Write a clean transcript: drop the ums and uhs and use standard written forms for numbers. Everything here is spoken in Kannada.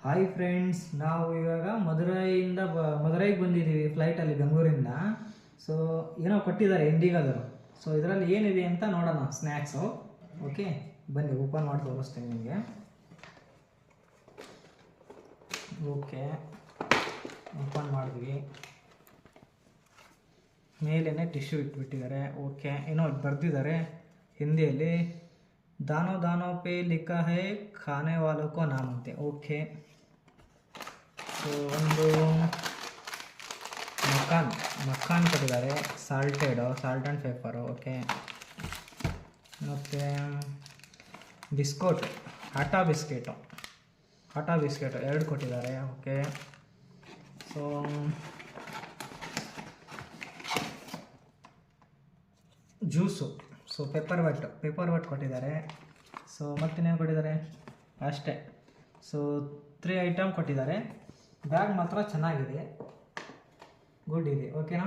ಹಾಯ್ ಫ್ರೆಂಡ್ಸ್, ನಾವು ಇವಾಗ ಮದುರೈಗೆ ಬಂದಿದ್ದೀವಿ ಫ್ಲೈಟಲ್ಲಿ ಬೆಂಗಳೂರಿಂದ. ಸೊ ಏನೋ ಕೊಟ್ಟಿದ್ದಾರೆ ಇಂಡಿಗಾದರು. ಸೊ ಇದರಲ್ಲಿ ಏನಿದೆ ಅಂತ ನೋಡೋಣ, ಸ್ನ್ಯಾಕ್ಸು. ಓಕೆ, ಬನ್ನಿ ಓಪನ್ ಮಾಡಿ ತೋರಿಸ್ತೀನಿ ನಿಮಗೆ. ಓಕೆ, ಓಪನ್ ಮಾಡಿದ್ವಿ. ಮೇಲೇ ಟಿಶ್ಯೂ ಇಟ್ಬಿಟ್ಟಿದ್ದಾರೆ. ಓಕೆ, ಏನೋ ಬರೆದಿದ್ದಾರೆ ಹಿಂದಿಯಲ್ಲಿ, ದಾನೋ ದಾನೋ ಪೇ ಲಿಖಾ ಹೈ ಖಾನೆ ವಾಲೋ ಕೋ ನಾಮ್ ಅಂತೆ. ಓಕೆ, ಸೊ ಒಂದು ಮಕ್ಕಾನ್ ಕೊಟ್ಟಿದ್ದಾರೆ, ಸಾಲ್ಟ್ ಆ್ಯಂಡ್ ಪೆಪ್ಪರು. ಓಕೆ, ಮತ್ತು ಬಿಸ್ಕೋಟ್, ಆಟಾ ಬಿಸ್ಕೆಟು 2 ಕೊಟ್ಟಿದ್ದಾರೆ. Okay, so juice, so pepper ವಟ್ ಕೊಟ್ಟಿದ್ದಾರೆ. ಸೊ ಮತ್ತಿನ್ನೇನು ಕೊಟ್ಟಿದ್ದಾರೆ ಅಷ್ಟೇ. ಸೊ 3 ಐಟಮ್ ಕೊಟ್ಟಿದ್ದಾರೆ. ಬ್ಯಾಗ್ ಮಾತ್ರ ಚೆನ್ನಾಗಿದೆ, ಗುಡ್ ಇದೆ. ಓಕೆನಾ?